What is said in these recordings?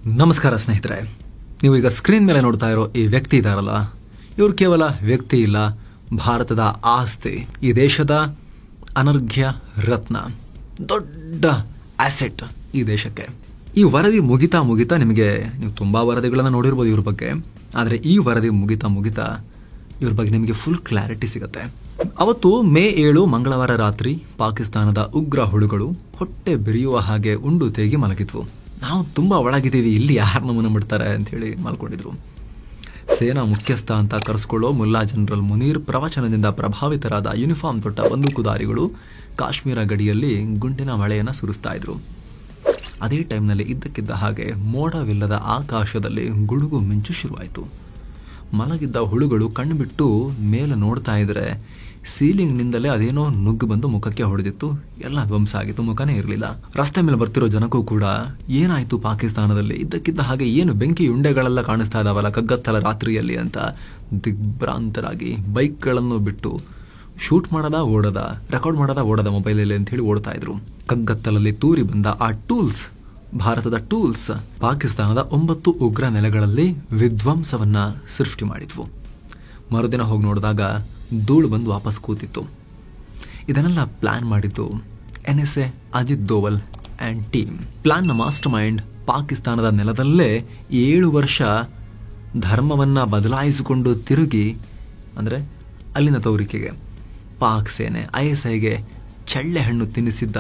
ನಮಸ್ಕಾರ ಸ್ನೇಹಿತರೆ, ನೀವು ಈಗ ಸ್ಕ್ರೀನ್ ಮೇಲೆ ನೋಡ್ತಾ ಇರೋ ಈ ವ್ಯಕ್ತಿ ಇದಾರಲ್ಲ, ಇವರು ಕೇವಲ ವ್ಯಕ್ತಿ ಇಲ್ಲ, ಭಾರತದ ಆಸ್ತಿ, ಈ ದೇಶದ ಅನರ್ಘ್ಯ ರತ್ನ, ದೊಡ್ಡ ಆಸೆಟ್ ಈ ದೇಶಕ್ಕೆ. ಈ ವರದಿ ಮುಗಿತಾ ನಿಮಗೆ, ನೀವು ತುಂಬಾ ವರದಿಗಳನ್ನ ನೋಡಿರ್ಬೋದು ಇವ್ರ ಬಗ್ಗೆ, ಆದರೆ ಈ ವರದಿ ಮುಗಿತಾ ಇವ್ರ ಬಗ್ಗೆ ನಿಮಗೆ ಫುಲ್ ಕ್ಲಾರಿಟಿ ಸಿಗುತ್ತೆ. ಅವತ್ತು ಮೇ 7 ಮಂಗಳವಾರ ರಾತ್ರಿ ಪಾಕಿಸ್ತಾನದ ಉಗ್ರ ಹುಳುಗಳು ಹೊಟ್ಟೆ ಬೆರೆಯುವ ಹಾಗೆ ಉಂಡು ತೇಗಿ ಮಲಗಿದ್ವು. ನಾವು ತುಂಬಾ ಒಳಗಿದ್ದೀವಿ, ಇಲ್ಲಿ ಯಾರು ನಮ್ಮನ್ನು ಬಿಡ್ತಾರೆ ಅಂತ ಹೇಳಿ ಮಲ್ಕೊಂಡಿದ್ರು. ಸೇನಾ ಮುಖ್ಯಸ್ಥ ಅಂತ ಕರೆಸ್ಕೊಳ್ಳೋ ಮುಲ್ಲಾ ಜನರಲ್ ಮುನೀರ್ ಪ್ರವಚನದಿಂದ ಪ್ರಭಾವಿತರಾದ ಯೂನಿಫಾರ್ಮ್ ತೊಟ್ಟ ಬಂದೂಕುದಾರಿಗಳು ಕಾಶ್ಮೀರ ಗಡಿಯಲ್ಲಿ ಗುಂಡಿನ ಮಳೆಯನ್ನ ಸುರಿಸ್ತಾ ಇದ್ರು. ಅದೇ ಟೈಮ್ನಲ್ಲಿ ಇದ್ದಕ್ಕಿದ್ದ ಹಾಗೆ ಮೋಡವಿಲ್ಲದ ಆಕಾಶದಲ್ಲಿ ಗುಡುಗು ಮಿಂಚು ಶುರುವಾಯಿತು. ಮಲಗಿದ್ದ ಹುಳುಗಳು ಕಣ್ಬಿಟ್ಟು ಮೇಲೆ ನೋಡ್ತಾ ಇದ್ರೆ ಸೀಲಿಂಗ್ ನಿಂದಲೇ ಅದೇನೋ ನುಗ್ಗು ಬಂದು ಮುಖಕ್ಕೆ ಹೊಡೆದಿತ್ತು. ಎಲ್ಲ ಧ್ವಂಸ ಆಗಿತ್ತು, ಮುಖನೇ ಇರಲಿಲ್ಲ. ರಸ್ತೆ ಮೇಲೆ ಬರ್ತಿರೋ ಜನಕ್ಕೂ ಕೂಡ ಏನಾಯ್ತು ಪಾಕಿಸ್ತಾನದಲ್ಲಿ, ಇದ್ದಕ್ಕಿದ್ದ ಹಾಗೆ ಏನು ಬೆಂಕಿ ಉಂಡೆಗಳೆಲ್ಲ ಕಾಣಿಸ್ತಾ ಇದಾವಲ್ಲ ಕಗ್ಗತ್ತಲ ರಾತ್ರಿಯಲ್ಲಿ ಅಂತ ದಿಗ್ಭ್ರಾಂತರಾಗಿ ಬೈಕ್ಗಳನ್ನು ಬಿಟ್ಟು ಶೂಟ್ ಓಡದ ರೆಕಾರ್ಡ್ ಓಡದ ಮೊಬೈಲಲ್ಲಿ ಅಂತ ಹೇಳಿ ಓಡ್ತಾ ಇದ್ರು. ಕಗ್ಗತ್ತಲಲ್ಲಿ ತೂರಿ ಬಂದ ಆ ಟೂಲ್ಸ್, ಭಾರತದ ಟೂಲ್ಸ್, ಪಾಕಿಸ್ತಾನದ 9 ಉಗ್ರ ನೆಲೆಗಳಲ್ಲಿ ವಿಧ್ವಂಸವನ್ನ ಸೃಷ್ಟಿ ಮಾಡಿದ್ವು. ಮರುದಿನ ಹೋಗಿ ನೋಡಿದಾಗ ಧೂಳು ಬಂದು ವಾಪಸ್ ಕೂತಿತ್ತು. ಇದನ್ನೆಲ್ಲ ಪ್ಲಾನ್ ಮಾಡಿದ್ದು NSA Ajit Doval and team. ಪ್ಲಾನ್ನ ಮಾಸ್ಟರ್ ಮೈಂಡ್ ಪಾಕಿಸ್ತಾನದ ನೆಲದಲ್ಲೇ 7 ವರ್ಷ ಧರ್ಮವನ್ನ ಬದಲಾಯಿಸಿಕೊಂಡು ತಿರುಗಿ, ಅಂದ್ರೆ ಅಲ್ಲಿನ ತವರಿಕೆಗೆ ಪಾಕ್ ಸೇನೆ ISIಗೆ ಚಳ್ಳೆ ಹಣ್ಣು ತಿನ್ನಿಸಿದ್ದ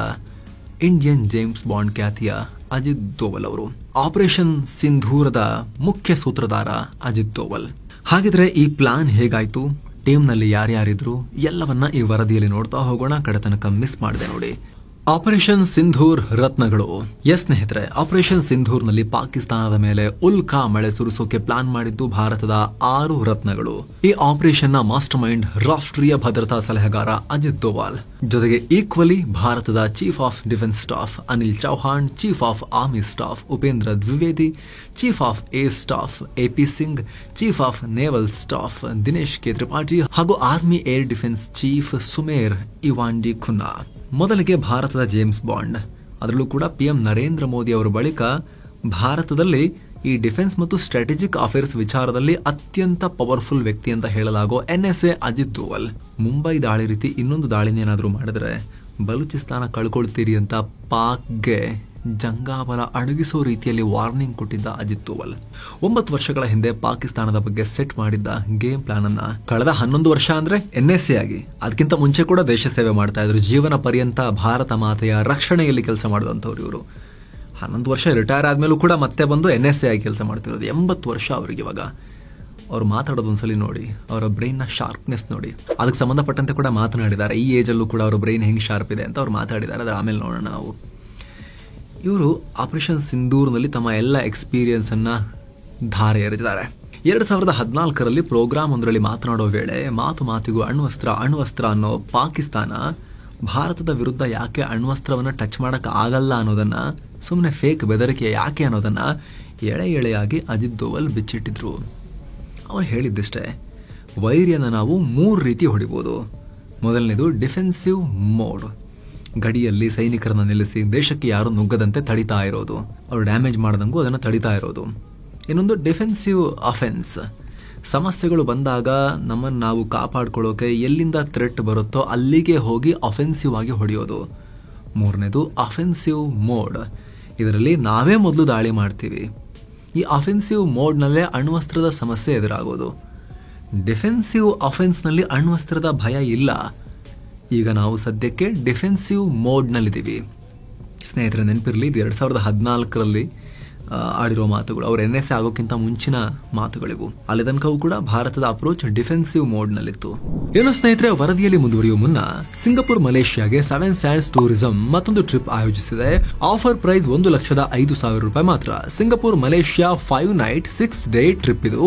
ಇಂಡಿಯನ್ ಜೇಮ್ಸ್ ಬಾಂಡ್ ಖ್ಯಾತಿಯ ಅಜಿತ್ ದೋವಲ್ ಅವರು. ಆಪರೇಷನ್ ಸಿಂಧೂರದ ಮುಖ್ಯ ಸೂತ್ರಧಾರ ಅಜಿತ್ ದೋವಲ್. ಹಾಗಿದ್ರೆ ಈ ಪ್ಲಾನ್ ಹೇಗಾಯ್ತು, ಟೀಮ್ನಲ್ಲಿ ಯಾರ್ಯಾರಿದ್ರು, ಎಲ್ಲವನ್ನ ಈ ವರದಿಯಲ್ಲಿ ನೋಡ್ತಾ ಹೋಗೋಣ. ಕಡೆ ತನಕ ಮಿಸ್ ಮಾಡಿದೆ ನೋಡಿ. ಆಪರೇಷನ್ ಸಿಂಧೂರ್ ರತ್ನಗಳು. ಎಸ್ ಸ್ನೇಹಿತರೆ, ಆಪರೇಷನ್ ಸಿಂಧೂರ್ನಲ್ಲಿ ಪಾಕಿಸ್ತಾನದ ಮೇಲೆ ಉಲ್ಕಾ ಮಳೆ ಸುರಿಸೋಕೆ ಪ್ಲಾನ್ ಮಾಡಿದ್ದು ಭಾರತದ 6 ರತ್ನಗಳು. ಈ ಆಪರೇಷನ್ ನ ಮಾಸ್ಟರ್ ಮೈಂಡ್ ರಾಷ್ಟ್ರೀಯ ಭದ್ರತಾ ಸಲಹೆಗಾರ ಅಜಿತ್ ದೋವಾಲ್, ಜೊತೆಗೆ ಈಕ್ವಲಿ ಭಾರತದ chief of defence staff Anil Chauhan, chief of army staff Upendra Dwivedi, chief of air staff AP Singh, chief of naval staff Dinesh K Tripathi ಹಾಗೂ army air defence chief Sumer ಇವಾಂಡಿ ಖುನ್ನಾ. ಮೊದಲಿಗೆ ಭಾರತದ ಜೇಮ್ಸ್ ಬಾಂಡ್, ಅದರಲ್ಲೂ ಕೂಡ PM ನರೇಂದ್ರ ಮೋದಿ ಅವರ ಬಳಿಕ ಭಾರತದಲ್ಲಿ ಈ ಡಿಫೆನ್ಸ್ ಮತ್ತು ಸ್ಟ್ರಾಟಜಿಕ್ ಅಫೇರ್ಸ್ ವಿಚಾರದಲ್ಲಿ ಅತ್ಯಂತ ಪವರ್ಫುಲ್ ವ್ಯಕ್ತಿ ಅಂತ ಹೇಳಲಾಗೋ NSA ಅಜಿತ್ ದೋವಲ್. ಮುಂಬೈ ದಾಳಿ ರೀತಿ ಇನ್ನೊಂದು ದಾಳಿನೇನಾದ್ರೂ ಮಾಡಿದ್ರೆ ಬಲೂಚಿಸ್ತಾನ ಕಳ್ಕೊಳ್ತೀರಿ ಅಂತ ಪಾಕ್ಗೆ ಜಂಗಾಬಲ ಅಡಗಿಸೋ ರೀತಿಯಲ್ಲಿ ವಾರ್ನಿಂಗ್ ಕೊಟ್ಟಿದ್ದ ಅಜಿತ್ ದೋವಲ್ 9 ವರ್ಷಗಳ ಹಿಂದೆ ಪಾಕಿಸ್ತಾನದ ಬಗ್ಗೆ ಸೆಟ್ ಮಾಡಿದ್ದ ಗೇಮ್ ಪ್ಲಾನ್ ಅನ್ನ ಕಳೆದ 11 ವರ್ಷ ಅಂದ್ರೆ NSA ಆಗಿ, ಅದಕ್ಕಿಂತ ಮುಂಚೆ ಕೂಡ ದೇಶ ಸೇವೆ ಮಾಡ್ತಾ ಇದ್ರು. ಜೀವನ ಪರ್ಯಂತ ಭಾರತ ಮಾತೆಯ ರಕ್ಷಣೆಯಲ್ಲಿ ಕೆಲಸ ಮಾಡಿದಂಥವ್ರು ಇವರು. 11 ವರ್ಷ ರಿಟೈರ್ ಆದ್ಮೇಲೂ ಕೂಡ ಮತ್ತೆ ಬಂದು NSA ಆಗಿ ಕೆಲಸ ಮಾಡ್ತಿರೋದು. 80 ವರ್ಷ ಅವ್ರಿಗೆ ಇವಾಗ. ಅವ್ರು ಮಾತಾಡೋದು ಒಂದ್ಸಲಿ ನೋಡಿ, ಅವರ ಬ್ರೈನ್ ನ ಶಾರ್ಪ್ನೆಸ್ ನೋಡಿ. ಅದಕ್ಕೆ ಸಂಬಂಧಪಟ್ಟಂತೆ ಕೂಡ ಮಾತನಾಡಿದ್ದಾರೆ. ಈ ಏಜ್ ಅಲ್ಲೂ ಕೂಡ ಅವರ ಬ್ರೈನ್ ಹೆಂಗ್ ಶಾರ್ಪ್ ಇದೆ ಅಂತ ಅವ್ರು ಮಾತಾಡಿದ್ದಾರೆ. ಅದ್ರ ಆಮೇಲೆ ನೋಡೋಣ ನಾವು. ಇವರು ಆಪರೇಷನ್ ಸಿಂಧೂರ್ನಲ್ಲಿ ತಮ್ಮ ಎಲ್ಲ ಎಕ್ಸ್ಪೀರಿಯನ್ಸ್ ಅನ್ನ ಧಾರೆ ಎರೆದಿದ್ದಾರೆ. 2014ರಲ್ಲಿ ಪ್ರೋಗ್ರಾಮ್ ಒಂದರಲ್ಲಿ ಮಾತನಾಡೋ ವೇಳೆ ಮಾತಿಗೂ ಅಣ್ವಸ್ತ್ರ ಅನ್ನೋ ಪಾಕಿಸ್ತಾನ ಭಾರತದ ವಿರುದ್ಧ ಯಾಕೆ ಅಣ್ವಸ್ತ್ರವನ್ನ ಟಚ್ ಮಾಡಕ್ ಆಗಲ್ಲ ಅನ್ನೋದನ್ನ, ಸುಮ್ಮನೆ ಫೇಕ್ ಬೆದರಿಕೆ ಯಾಕೆ ಅನ್ನೋದನ್ನ ಎಳೆಯಾಗಿ ಅಜಿತ್ ದೋವಲ್ ಬಿಚ್ಚಿಟ್ಟಿದ್ರು. ಅವ್ರು ಹೇಳಿದ್ದಿಷ್ಟೇ, ವೈರಿಯನ್ನ ನಾವು 3 ರೀತಿ ಹೊಡಿಬಹುದು. ಮೊದಲನೇದು ಡಿಫೆನ್ಸಿವ್ ಮೋಡ್, ಗಡಿಯಲ್ಲಿ ಸೈನಿಕರನ್ನ ನಿಲ್ಲಿಸಿ ದೇಶಕ್ಕೆ ಯಾರು ನುಗ್ಗದಂತೆ ತಡಿತಾ ಇರೋದು, ಅವರು ಡ್ಯಾಮೇಜ್ ಮಾಡದಂಗೂ ಅದನ್ನು ತಡಿತಾ ಇರೋದು. ಇನ್ನೊಂದು ಡಿಫೆನ್ಸಿವ್ ಅಫೆನ್ಸ್, ಸಮಸ್ಯೆಗಳು ಬಂದಾಗ ನಮ್ಮನ್ನು ನಾವು ಕಾಪಾಡ್ಕೊಳ್ಳೋಕೆ ಎಲ್ಲಿಂದ ಥ್ರೆಟ್ ಬರುತ್ತೋ ಅಲ್ಲಿಗೆ ಹೋಗಿ ಅಫೆನ್ಸಿವ್ ಆಗಿ ಹೊಡೆಯೋದು. ಮೂರನೇದು ಅಫೆನ್ಸಿವ್ ಮೋಡ್, ಇದರಲ್ಲಿ ನಾವೇ ಮೊದಲು ದಾಳಿ ಮಾಡ್ತೀವಿ. ಈ ಅಫೆನ್ಸಿವ್ ಮೋಡ್ನಲ್ಲೇ ಅಣ್ವಸ್ತ್ರದ ಸಮಸ್ಯೆ ಎದುರಾಗೋದು. ಡಿಫೆನ್ಸಿವ್ ಅಫೆನ್ಸ್ನಲ್ಲಿ ಅಣ್ವಸ್ತ್ರದ ಭಯ ಇಲ್ಲ. ಈಗ ನಾವು ಸದ್ಯಕ್ಕೆ ಡಿಫೆನ್ಸಿವ್ ಮೋಡ್ನಲ್ಲಿದ್ದೀವಿ. ಸ್ನೇಹಿತರೆ ನೆನಪಿರಲಿ, ಇದು 2014ರಲ್ಲಿ ಆಡಿರೋ ಮಾತುಗಳು. ಅವರು NSA ಆಗೋಕ್ಕಿಂತ ಮುಂಚಿನ ಮಾತುಗಳಿವು. ಅಲ್ಲಿ ತನಕವೂ ಕೂಡ ಭಾರತದ ಅಪ್ರೋಚ್ ಡಿಫೆನ್ಸಿವ್ ಮೋಡ್ ನಲ್ಲಿತ್ತು. ಏನು ಸ್ನೇಹಿತರೆ, ವರದಿಯಲ್ಲಿ ಮುಂದುವರಿಯುವ ಮುನ್ನ ಸಿಂಗಪುರ್ ಮಲೇಷ್ಯಾಗೆ 7 ಸ್ಯಾಂಡ್ಸ್ ಟೂರಿಸಂ ಮತ್ತೊಂದು ಟ್ರಿಪ್ ಆಯೋಜಿಸಿದೆ. ಆಫರ್ ಪ್ರೈಸ್ ₹1,05,000 ಮಾತ್ರ. Singapore Malaysia 5 night 6 day trip ಇದು.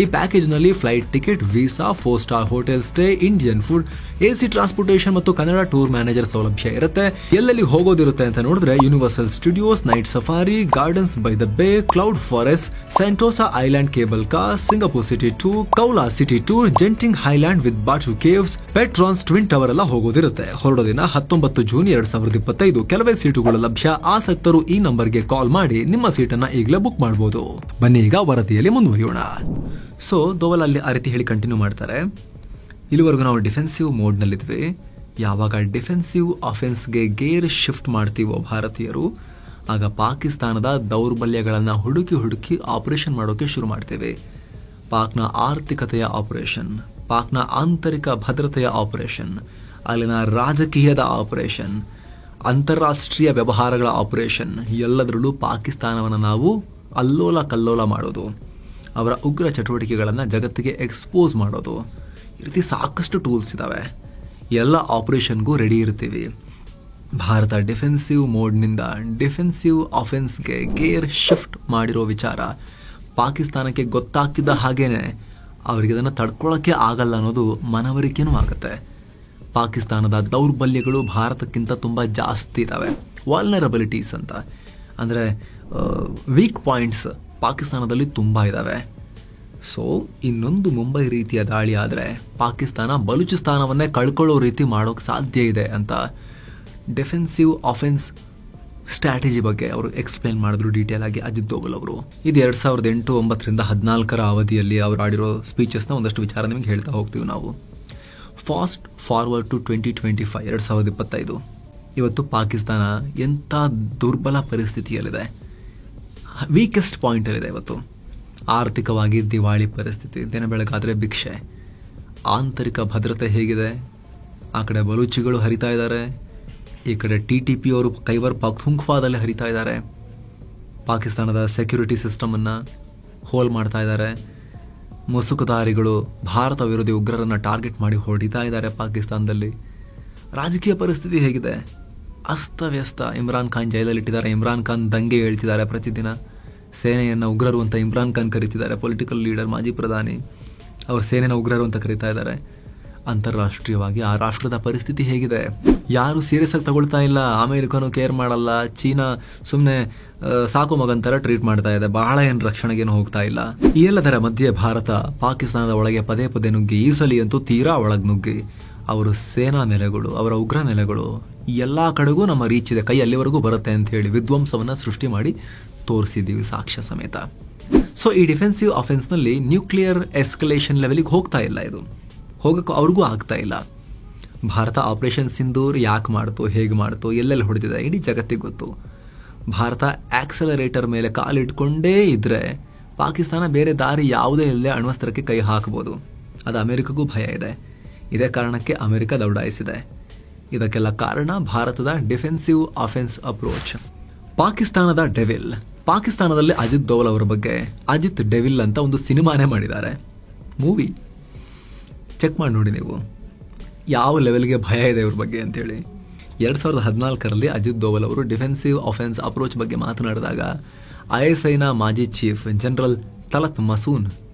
ಈ ಪ್ಯಾಕೇಜ್ ನಲ್ಲಿ flight ticket, visa, 4 star hotel stay, Indian food, AC transportation ಮತ್ತು ಕನ್ನಡ ಟೂರ್ ಮ್ಯಾನೇಜರ್ ಸೌಲಭ್ಯ ಇರುತ್ತೆ. ಎಲ್ಲೆಲ್ಲಿ ಹೋಗೋದಿರುತ್ತೆ ಅಂತ ನೋಡಿದ್ರೆ Universal Studios, Night Safari, Gardens by the the Bay, Cloud Forest, Sentosa Island cable car, Singapore city tour, Kuala city tour, Genting Highland with Batu Caves, Petronas Twin Tower ಎಲ್ಲ ಹೋಗೋದಿರುತ್ತೆ. ಹೊರಡೋ ದಿನ 19 June 2025. ಕೆಲವೇ ಸೀಟುಗಳು ಲಭ್ಯ. ಆಸಕ್ತರು ಈ ನಂಬರ್ಗೆ ಕಾಲ್ ಮಾಡಿ ನಿಮ್ಮ ಸೀಟನ್ನ ಈಗಲೇ ಬುಕ್ ಮಾಡಬಹುದು. ಬನ್ನಿ ಈಗ ವರದಿಯಲ್ಲಿ ಮುಂದುವರಿಯೋಣ. ಸೊ ದೋವಲ್ ಅಲ್ಲಿ ಆ ರೀತಿ ಹೇಳಿ ಕಂಟಿನ್ಯೂ ಮಾಡ್ತಾರೆ. ಇಲ್ಲಿವರೆಗೂ ನಾವು ಡಿಫೆನ್ಸಿವ್ ಮೋಡ್ ನಲ್ಲಿದ್ವಿ. ಯಾವಾಗ ಡಿಫೆನ್ಸಿವ್ ಅಫೆನ್ಸ್ಗೆ ಗೇರ್ ಶಿಫ್ಟ್ ಮಾಡ್ತೀವೋ ಭಾರತೀಯರು, ಆಗ ಪಾಕಿಸ್ತಾನದ ದೌರ್ಬಲ್ಯಗಳನ್ನ ಹುಡುಕಿ ಆಪರೇಷನ್ ಮಾಡೋಕೆ ಶುರು ಮಾಡ್ತೇವೆ. ಪಾಕ್ನ ಆರ್ಥಿಕತೆಯ ಆಪರೇಷನ್, ಪಾಕ್ನ ಆಂತರಿಕ ಭದ್ರತೆಯ ಆಪರೇಷನ್, ಅಲ್ಲಿನ ರಾಜಕೀಯದ ಆಪರೇಷನ್, ಅಂತಾರಾಷ್ಟ್ರೀಯ ವ್ಯವಹಾರಗಳ ಆಪರೇಷನ್, ಎಲ್ಲದರಲ್ಲೂ ಪಾಕಿಸ್ತಾನವನ್ನು ನಾವು ಅಲ್ಲೋಲ ಕಲ್ಲೋಲ ಮಾಡೋದು, ಅವರ ಉಗ್ರ ಚಟುವಟಿಕೆಗಳನ್ನು ಜಗತ್ತಿಗೆ ಎಕ್ಸ್ಪೋಸ್ ಮಾಡೋದು, ಈ ರೀತಿ ಸಾಕಷ್ಟು ಟೂಲ್ಸ್ ಇದಾವೆ. ಎಲ್ಲ ಆಪರೇಷನ್ಗೂ ರೆಡಿ ಇರ್ತೀವಿ. ಭಾರತ ಡಿಫೆನ್ಸಿವ್ ಮೋಡ್ನಿಂದ ಡಿಫೆನ್ಸಿವ್ ಆಫೆನ್ಸ್ಗೆ ಗೇರ್ ಶಿಫ್ಟ್ ಮಾಡಿರೋ ವಿಚಾರ ಪಾಕಿಸ್ತಾನಕ್ಕೆ ಗೊತ್ತಾಗ್ತಿದ್ದ ಹಾಗೇನೆ ಅವರಿಗೆ ಅದನ್ನು ತಡ್ಕೊಳ್ಳೋಕ್ಕೆ ಆಗಲ್ಲ ಅನ್ನೋದು ಮನವರಿಕೆನೂ ಆಗುತ್ತೆ. ಪಾಕಿಸ್ತಾನದ ದೌರ್ಬಲ್ಯಗಳು ಭಾರತಕ್ಕಿಂತ ತುಂಬ ಜಾಸ್ತಿ ಇದ್ದಾವೆ. ವಾಲ್ನರಬಿಲಿಟೀಸ್ ಅಂತ ಅಂದರೆ ವೀಕ್ ಪಾಯಿಂಟ್ಸ್ ಪಾಕಿಸ್ತಾನದಲ್ಲಿ ತುಂಬ ಇದ್ದಾವೆ. ಸೊ ಇನ್ನೊಂದು ಮುಂಬೈ ರೀತಿಯ ದಾಳಿ ಆದರೆ ಪಾಕಿಸ್ತಾನ ಬಲೂಚಿಸ್ತಾನವನ್ನೇ ಕಳ್ಕೊಳ್ಳೋ ರೀತಿ ಮಾಡೋಕೆ ಸಾಧ್ಯ ಇದೆ ಅಂತ ಡಿಫೆನ್ಸಿವ್ ಆಫೆನ್ಸ್ ಸ್ಟ್ರಾಟಜಿ ಬಗ್ಗೆ ಅವರು ಎಕ್ಸ್ಪ್ಲೇನ್ ಮಾಡಿದ್ರು ಡೀಟೇಲ್ ಆಗಿ ಅಜಿತ್ ದೋವಲ್ ಅವರು. ಇದು 2008-9 ಅವಧಿಯಲ್ಲಿ ಅವರು ಆಡಿರೋ ಸ್ಪೀಚಸ್ನ ಒಂದಷ್ಟು ವಿಚಾರ ನಿಮಗೆ ಹೇಳ್ತಾ ಹೋಗ್ತೀವಿ ನಾವು. Fast forward to 2025 2025. ಇವತ್ತು ಪಾಕಿಸ್ತಾನ ಎಂಥ ದುರ್ಬಲ ಪರಿಸ್ಥಿತಿಯಲ್ಲಿದೆ, ವೀಕೆಸ್ಟ್ ಪಾಯಿಂಟಲ್ಲಿದೆ. ಇವತ್ತು ಆರ್ಥಿಕವಾಗಿ ದಿವಾಳಿ ಪರಿಸ್ಥಿತಿ, ದಿನ ಬೆಳಗಾದರೆ ಭಿಕ್ಷೆ. ಆಂತರಿಕ ಭದ್ರತೆ ಹೇಗಿದೆ, ಆ ಕಡೆ ಬಲೂಚಿಗಳು ಹರಿತಾ ಇದ್ದಾರೆ, ಈ ಕಡೆ TTP ಅವರು ಖೈಬರ್ ಪಖ್ತೂನ್ಖ್ವಾದಲ್ಲಿ ಹರಿತಾ ಇದ್ದಾರೆ. ಪಾಕಿಸ್ತಾನದ ಸೆಕ್ಯೂರಿಟಿ ಸಿಸ್ಟಮನ್ನು ಹೋಲ್ ಮಾಡ್ತಾ ಇದ್ದಾರೆ. ಮುಸುಕುದಾರಿಗಳು ಭಾರತ ವಿರೋಧಿ ಉಗ್ರರನ್ನು ಟಾರ್ಗೆಟ್ ಮಾಡಿ ಹೊಡಿತಾ ಇದ್ದಾರೆ ಪಾಕಿಸ್ತಾನದಲ್ಲಿ. ರಾಜಕೀಯ ಪರಿಸ್ಥಿತಿ ಹೇಗಿದೆ, ಅಸ್ತವ್ಯಸ್ತ. ಇಮ್ರಾನ್ ಖಾನ್ ಜೈಲಲ್ಲಿಟ್ಟಿದ್ದಾರೆ. ಇಮ್ರಾನ್ ಖಾನ್ ದಂಗೆ ಹೇಳ್ತಿದ್ದಾರೆ ಪ್ರತಿದಿನ. ಸೇನೆಯನ್ನು ಉಗ್ರರು ಅಂತ ಇಮ್ರಾನ್ ಖಾನ್ ಕರೀತಿದ್ದಾರೆ. ಪೊಲಿಟಿಕಲ್ ಲೀಡರ್, ಮಾಜಿ ಪ್ರಧಾನಿ, ಅವ್ರ ಸೇನೆನ ಉಗ್ರರು ಅಂತ ಕರೀತಾ ಇದ್ದಾರೆ. ಅಂತಾರಾಷ್ಟ್ರೀಯವಾಗಿ ಆ ರಾಷ್ಟ್ರದ ಪರಿಸ್ಥಿತಿ ಹೇಗಿದೆ, ಯಾರು ಸೀರಿಯಸ್ ಆಗಿ ತಗೊಳ್ತಾ ಇಲ್ಲ. ಅಮೆರಿಕನು ಕೇರ್ ಮಾಡಲ್ಲ. ಚೀನಾ ಸುಮ್ಮನೆ ಸಾಕು ಮಗನ್ ಥರ ಟ್ರೀಟ್ ಮಾಡ್ತಾ ಇದೆ. ಬಹಳ ಏನು ರಕ್ಷಣೆಗೇನು ಹೋಗ್ತಾ ಇಲ್ಲ. ಈ ಎಲ್ಲದರ ಮಧ್ಯೆ ಭಾರತ ಪಾಕಿಸ್ತಾನದ ಒಳಗೆ ಪದೇ ಪದೇ ನುಗ್ಗಿ, ಈ ಸಲ ಅಂತೂ ತೀರಾ ಒಳಗೆ ನುಗ್ಗಿ ಅವರು ಸೇನಾ ನೆಲೆಗಳು, ಅವರ ಉಗ್ರ ನೆಲೆಗಳು ಎಲ್ಲ ಕಡೆಗೂ ನಮ್ಮ ರೀಚ್ ಇದೆ, ಕೈ ಅಲ್ಲಿವರೆಗೂ ಬರುತ್ತೆ ಅಂತ ಹೇಳಿ ವಿಧ್ವಂಸವನ್ನ ಸೃಷ್ಟಿ ಮಾಡಿ ತೋರಿಸಿದ್ದೀವಿ ಸಾಕ್ಷ್ಯ ಸಮೇತ. ಸೊ ಈ ಡಿಫೆನ್ಸಿವ್ ಅಫೆನ್ಸ್ನಲ್ಲಿ ನ್ಯೂಕ್ಲಿಯರ್ ಎಸ್ಕಲೇಷನ್ ಲೆವೆಲ್ಗೆ ಹೋಗ್ತಾ ಇಲ್ಲ. ಇದು ಹೋಗಕ್ಕೆ ಅವ್ರಿಗೂ ಆಗ್ತಾ ಇಲ್ಲ. ಭಾರತ ಆಪರೇಷನ್ ಸಿಂಧೂರ್ ಯಾಕೆ ಮಾಡ್ತು, ಹೇಗೆ ಮಾಡ್ತು, ಎಲ್ಲೆಲ್ಲಿ ಹೊಡೆದಿದೆ ಇಡೀ ಜಗತ್ತಿಗೆ ಗೊತ್ತು. ಭಾರತ ಆಕ್ಸಲರೇಟರ್ ಮೇಲೆ ಕಾಲಿಟ್ಕೊಂಡೇ ಇದ್ರೆ ಪಾಕಿಸ್ತಾನ ಬೇರೆ ದಾರಿ ಯಾವುದೇ ಇಲ್ಲದೆ ಅಣ್ವಸ್ತ್ರಕ್ಕೆ ಕೈ ಹಾಕಬಹುದು. ಅದು ಅಮೆರಿಕಗೂ ಭಯ ಇದೆ. ಇದೇ ಕಾರಣಕ್ಕೆ ಅಮೆರಿಕ ದೌಡಾಯಿಸಿದೆ. ಇದಕ್ಕೆಲ್ಲ ಕಾರಣ ಭಾರತದ ಡಿಫೆನ್ಸಿವ್ ಅಫೆನ್ಸ್ ಅಪ್ರೋಚ್. ಪಾಕಿಸ್ತಾನದ ಡೆವಿಲ್. ಪಾಕಿಸ್ತಾನದಲ್ಲಿ ಅಜಿತ್ ದೋವಲ್ ಅವರ ಬಗ್ಗೆ ಅಜಿತ್ ಡೆವಿಲ್ ಅಂತ ಒಂದು ಸಿನಿಮಾನೇ ಮಾಡಿದ್ದಾರೆ, ಮೂವಿ. ಚೆಕ್ ಮಾಡಿ ನೋಡಿ ನೀವು ಯಾವ ಲೆವೆಲ್ಗೆ ಭಯ ಇದೆ ಇವ್ರ ಬಗ್ಗೆ ಅಂತೇಳಿ. 2014 ಅಜಿತ್ ದೋವಲ್ ಅವರು ಡಿಫೆನ್ಸಿವ್ ಅಫೆನ್ಸ್ ಅಪ್ರೋಚ್ ಬಗ್ಗೆ ಮಾತನಾಡಿದಾಗ ISIನ ಮಾಜಿ ಚೀಫ್ ಜನರಲ್ ತಲತ್ ಮಸೂನ್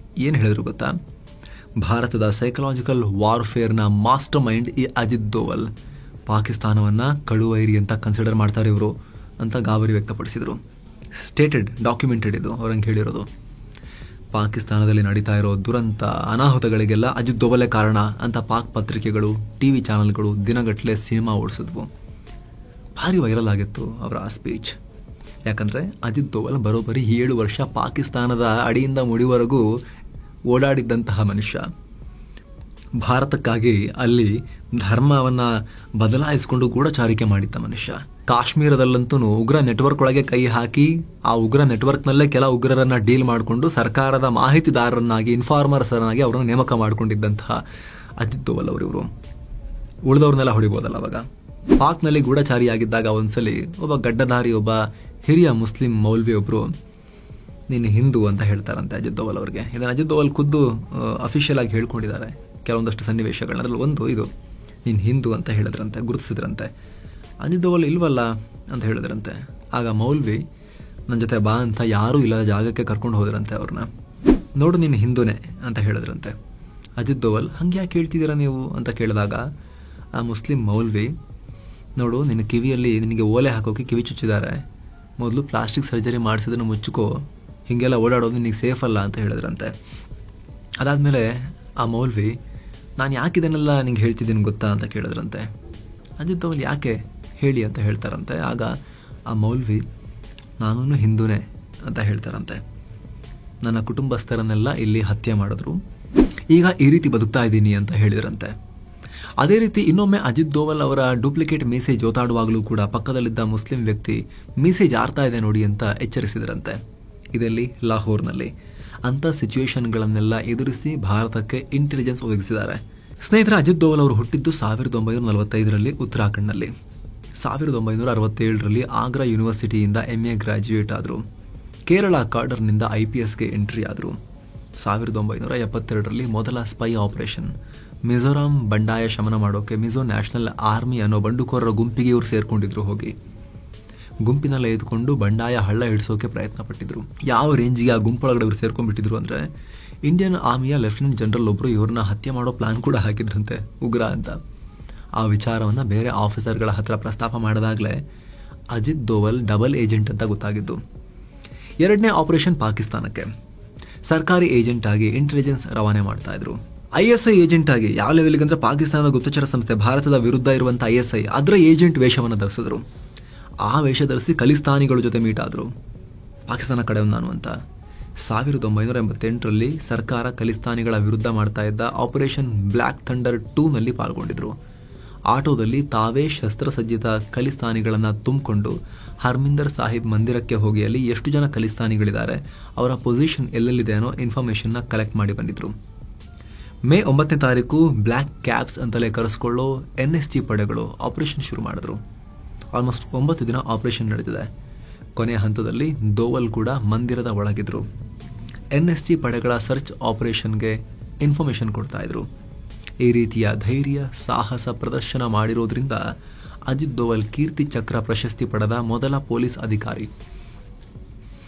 ಏನು ಹೇಳಿದ್ರು ಗೊತ್ತಾ? ಭಾರತದ ಸೈಕಲಾಜಿಕಲ್ ವಾರ್ಫೇರ್ನ ಮಾಸ್ಟರ್ ಮೈಂಡ್ ಈ ಅಜಿತ್ ದೋವಲ್. ಪಾಕಿಸ್ತಾನವನ್ನ ಕಳುವೈರಿ ಅಂತ ಕನ್ಸಿಡರ್ ಮಾಡ್ತಾರೆ ಇವರು ಅಂತ ಗಾಬರಿ ವ್ಯಕ್ತಪಡಿಸಿದರು. ಸ್ಟೇಟೆಡ್, ಡಾಕ್ಯುಮೆಂಟೆಡ್ ಇದು ಅವ್ರಂಗೆ ಹೇಳಿರೋದು. ಪಾಕಿಸ್ತಾನದಲ್ಲಿ ನಡೀತಾ ಇರೋ ದುರಂತ ಅನಾಹುತಗಳಿಗೆಲ್ಲ ಅಜಿತ್ ದೋವಲೇ ಕಾರಣ ಅಂತ ಪಾಕ್ ಪತ್ರಿಕೆಗಳು, TV ಚಾನೆಲ್ಗಳು ದಿನಗಟ್ಟಲೆ ಸಿನಿಮಾ ಓಡಿಸಿದ್ವು. ಭಾರಿ ವೈರಲ್ ಆಗಿತ್ತು ಅವರ ಆ ಸ್ಪೀಚ್. ಯಾಕಂದರೆ ಅಜಿತ್ ದೋವಲ್ ಬರೋಬ್ಬರಿ 7 ವರ್ಷ ಪಾಕಿಸ್ತಾನದ ಅಡಿಯಿಂದ ಮುಡಿವರೆಗೂ ಓಡಾಡಿದ್ದಂತಹ ಮನುಷ್ಯ. ಭಾರತಕ್ಕಾಗಿ ಅಲ್ಲಿ ಧರ್ಮವನ್ನ ಬದಲಾಯಿಸಿಕೊಂಡು ಗೂಢಚಾರಿಕೆ ಮಾಡಿದ್ದ ಮನುಷ್ಯ. ಕಾಶ್ಮೀರದಲ್ಲಂತೂ ಉಗ್ರ ನೆಟ್ವರ್ಕ್ ಒಳಗೆ ಕೈ ಹಾಕಿ ಆ ಉಗ್ರ ನೆಟ್ವರ್ಕ್ನಲ್ಲೇ ಕೆಲ ಉಗ್ರರನ್ನ ಡೀಲ್ ಮಾಡಿಕೊಂಡು ಸರ್ಕಾರದ ಮಾಹಿತಿದಾರರನ್ನಾಗಿ, ಇನ್ಫಾರ್ಮರ್ಸನ್ನಾಗಿ ಅವರನ್ನು ನೇಮಕ ಮಾಡಿಕೊಂಡಿದ್ದಂತಹ ಅಜಿತ್ ದೋವಲ್ ಅವರು. ಉಳಿದವ್ರನ್ನೆಲ್ಲ ಹೊಡಿಬೋದಲ್ಲ ಅವಾಗ. ಪಾಕ್ನಲ್ಲಿ ಗೂಢಚಾರಿಯಾಗಿದ್ದಾಗ ಒಂದ್ಸಲಿ ಒಬ್ಬ ಗಡ್ಡಧಾರಿ, ಒಬ್ಬ ಹಿರಿಯ ಮುಸ್ಲಿಂ ಮೌಲ್ವಿ ಒಬ್ರು ನೀನು ಹಿಂದೂ ಅಂತ ಹೇಳ್ತಾರಂತೆ ಅಜಿತ್ ದೋವಲ್ ಅವ್ರಿಗೆ. ಇದನ್ನು ಅಜಿತ್ ದೋವಲ್ ಖುದ್ದು ಅಫಿಷಿಯಲ್ ಆಗಿ ಹೇಳ್ಕೊಂಡಿದ್ದಾರೆ ಕೆಲವೊಂದಷ್ಟು ಸನ್ನಿವೇಶಗಳನ್ನ. ಅದರಲ್ಲಿ ಒಂದು ಇದು, ನೀನು ಹಿಂದೂ ಅಂತ ಹೇಳಿದ್ರಂತೆ, ಗುರುತಿಸಿದ್ರಂತೆ. ಅಜಿತ್ ದೋವಲ್ ಇಲ್ವಲ್ಲ ಅಂತ ಹೇಳಿದ್ರಂತೆ. ಆಗ ಮೌಲ್ವಿ ನನ್ನ ಜೊತೆ ಬಾ ಅಂತ ಯಾರೂ ಇಲ್ಲದ ಜಾಗಕ್ಕೆ ಕರ್ಕೊಂಡು ಹೋದ್ರಂತೆ ಅವ್ರನ್ನ. ನೋಡು ನೀನು ಹಿಂದೂನೇ ಅಂತ ಹೇಳಿದ್ರಂತೆ. ಅಜಿತ್ ದೋವಲ್ ಹಂಗೆ ಯಾಕೆ ಹೇಳ್ತಿದ್ದೀರಾ ನೀವು ಅಂತ ಕೇಳಿದಾಗ ಆ ಮುಸ್ಲಿಂ ಮೌಲ್ವಿ, ನೋಡು ನಿನ್ನ ಕಿವಿಯಲ್ಲಿ ನಿನಗೆ ಓಲೆ ಹಾಕೋಕೆ ಕಿವಿ ಚುಚ್ಚಿದ್ದಾರೆ, ಮೊದಲು ಪ್ಲಾಸ್ಟಿಕ್ ಸರ್ಜರಿ ಮಾಡಿಸಿದನ್ನು ಮುಚ್ಚಿಕೋ, ಹೀಗೆಲ್ಲ ಓಡಾಡೋದು ನಿನಗೆ ಸೇಫ್ ಅಲ್ಲ ಅಂತ ಹೇಳಿದ್ರಂತೆ. ಅದಾದಮೇಲೆ ಆ ಮೌಲ್ವಿ, ನಾನು ಯಾಕೆ ಇದನ್ನೆಲ್ಲ ನಿಂಗೆ ಹೇಳ್ತಿದ್ದೀನಿ ಗೊತ್ತಾ ಅಂತ ಕೇಳಿದ್ರಂತೆ. ಅಜಿತ್ ದೋವಲ್ ಯಾಕೆ ಹೇಳಿ ಅಂತ ಹೇಳ್ತಾರಂತೆ. ಆಗ ಆ ಮೌಲ್ವಿ, ನಾನೂ ಹಿಂದೂನೇ ಅಂತ ಹೇಳ್ತಾರಂತೆ. ನನ್ನ ಕುಟುಂಬಸ್ಥರನ್ನೆಲ್ಲ ಇಲ್ಲಿ ಹತ್ಯೆ ಮಾಡಿದ್ರು, ಈಗ ಈ ರೀತಿ ಬದುಕ್ತಾ ಇದ್ದೀನಿ ಅಂತ ಹೇಳಿದ್ರಂತೆ. ಅದೇ ರೀತಿ ಇನ್ನೊಮ್ಮೆ ಅಜಿತ್ ದೋವಲ್ ಅವರ ಡೂಪ್ಲಿಕೇಟ್ ಮೀಸೆ ಜೋತಾಡುವಾಗಲೂ ಕೂಡ ಪಕ್ಕದಲ್ಲಿದ್ದ ಮುಸ್ಲಿಂ ವ್ಯಕ್ತಿ ಮೀಸೆ ಜಾರ್ತಾ ಇದೆ ನೋಡಿ ಅಂತ ಎಚ್ಚರಿಸಿದ್ರಂತೆ. ಇದರಲ್ಲಿ ಲಾಹೋರ್ನಲ್ಲಿ ಅಂಥ ಸಿಚುವೇಶನ್ಗಳನ್ನೆಲ್ಲ ಎದುರಿಸಿ ಭಾರತಕ್ಕೆ ಇಂಟೆಲಿಜೆನ್ಸ್ ಒದಗಿಸಿದ್ದಾರೆ. ಸ್ನೇಹಿತರೆ, ಅಜಿತ್ ದೋವಲ್ ಅವರು ಹುಟ್ಟಿದ್ದು 1945ರಲ್ಲಿ ಉತ್ತರಾಖಂಡ್ನಲ್ಲಿ. 1967ರಲ್ಲಿ ಆಗ್ರಾ ಯೂನಿವರ್ಸಿಟಿಯಿಂದ MA ಗ್ರಾಜ್ಯುಯೇಟ್ ಆದರು. ಕೇರಳ ಕಾರ್ಡರ್ನಿಂದ IPSಗೆ ಎಂಟ್ರಿ ಆದರು. 1972ರಲ್ಲಿ ಮೊದಲ ಸ್ಪೈ ಆಪರೇಷನ್ ಮಿಜೋರಾಂ ಬಂಡಾಯ ಶಮನ ಮಾಡೋಕೆ ಮಿಜೋ ನ್ಯಾಷನಲ್ ಆರ್ಮಿ ಅನ್ನೋ ಬಂಡುಕೋರರ ಗುಂಪಿಗೆ ಇವರು ಸೇರ್ಕೊಂಡಿದ್ರು. ಹೋಗಿ ಗುಂಪಿನಲ್ಲಿ ಎದ್ಕೊಂಡು ಬಂಡಾಯ ಹಳ್ಳ ಹಿಡಿಸೋಕೆ ಪ್ರಯತ್ನ ಪಟ್ಟಿದ್ರು. ಯಾವ ರೇಂಜಿಗೆ ಆ ಗುಂಪೊಳಗಡೆ ಇವರು ಸೇರ್ಕೊಂಡ್ಬಿಟ್ಟಿದ್ರು ಅಂದರೆ, ಇಂಡಿಯನ್ ಆರ್ಮಿಯ ಲೆಫ್ಟಿನೆಂಟ್ ಜನರಲ್ ಒಬ್ಬರು ಇವ್ರನ್ನ ಹತ್ಯೆ ಮಾಡೋ ಪ್ಲಾನ್ ಕೂಡ ಹಾಕಿದ್ರಂತೆ, ಉಗ್ರ ಅಂತ. ಆ ವಿಚಾರವನ್ನು ಬೇರೆ ಆಫೀಸರ್ಗಳ ಹತ್ರ ಪ್ರಸ್ತಾಪ ಮಾಡಿದಾಗಲೇ ಅಜಿತ್ ದೋವಲ್ ಡಬಲ್ ಏಜೆಂಟ್ ಅಂತ ಗೊತ್ತಾಗಿದ್ದು. ಎರಡನೇ ಆಪರೇಷನ್ ಪಾಕಿಸ್ತಾನಕ್ಕೆ ಸರ್ಕಾರಿ ಏಜೆಂಟ್ ಆಗಿ ಇಂಟೆಲಿಜೆನ್ಸ್ ರವಾನೆ ಮಾಡ್ತಾ ಇದ್ರು. ISI ಏಜೆಂಟ್ ಆಗಿ ಯಾವ ಲೆವೆಲ್ಗೆ ಅಂದ್ರೆ, ಪಾಕಿಸ್ತಾನದ ಗುಪ್ತಚರ ಸಂಸ್ಥೆ ಭಾರತದ ವಿರುದ್ಧ ಇರುವಂತಹ ISI ಅದರ ಏಜೆಂಟ್ ವೇಷವನ್ನು ಧರಿಸಿದ್ರು. ಆ ವೇಷ ಧರಿಸಿ ಖಲಿಸ್ತಾನಿಗಳ ಜೊತೆ ಮೀಟ್ ಆದ್ರು, ಪಾಕಿಸ್ತಾನ ಕಡೆ ನಾನು ಅಂತ. 1988ರಲ್ಲಿ ಸರ್ಕಾರ ಖಲಿಸ್ತಾನಿಗಳ ವಿರುದ್ಧ ಮಾಡ್ತಾ ಇದ್ದ ಆಪರೇಷನ್ ಬ್ಲ್ಯಾಕ್ ಥಂಡರ್ 2ನಲ್ಲಿ ಪಾಲ್ಗೊಂಡಿದ್ರು. ಆಟೋದಲ್ಲಿ ತಾವೇ ಶಸ್ತ್ರಸಜ್ಜಿತ ಖಲಿಸ್ತಾನಿಗಳನ್ನ ತುಂಬಿಕೊಂಡು ಹರ್ಮಿಂದರ್ ಸಾಹಿಬ್ ಮಂದಿರಕ್ಕೆ ಹೋಗಿ ಅಲ್ಲಿ ಎಷ್ಟು ಜನ ಖಲಿಸ್ತಾನಿಗಳಿದ್ದಾರೆ, ಅವರ ಪೊಸಿಷನ್ ಎಲ್ಲೆಲ್ಲಿದೆ ಅನ್ನೋ ಇನ್ಫಾರ್ಮೇಶನ್ನ ಕಲೆಕ್ಟ್ ಮಾಡಿ ಬಂದಿದ್ರು. ಮೇ 9ನೇ ತಾರೀಕು ಬ್ಲ್ಯಾಕ್ ಕ್ಯಾಪ್ಸ್ ಅಂತಲೇ ಕರೆಸ್ಕೊಳ್ಳೋ NSG ಪಡೆಗಳು ಆಪರೇಷನ್ ಶುರು ಮಾಡಿದ್ರು. ಆಲ್ಮೋಸ್ಟ್ 9 ದಿನ ಆಪರೇಷನ್ ನಡೆದಿದೆ. ಕೊನೆಯ ಹಂತದಲ್ಲಿ ದೋವಲ್ ಕೂಡ ಮಂದಿರದ ಒಳಗಿದ್ರು. NSG ಪಡೆಗಳ ಸರ್ಚ್ ಆಪರೇಷನ್ಗೆ ಇನ್ಫಾರ್ಮೇಶನ್ ಕೊಡ್ತಾ ಇದ್ರು. ಈ ರೀತಿಯ ಧೈರ್ಯ ಸಾಹಸ ಪ್ರದರ್ಶನ ಮಾಡಿರೋದ್ರಿಂದ ಅಜಿತ್ ದೋವಲ್ ಕೀರ್ತಿ ಚಕ್ರ ಪ್ರಶಸ್ತಿ ಪಡೆದ ಮೊದಲ ಪೊಲೀಸ್ ಅಧಿಕಾರಿ.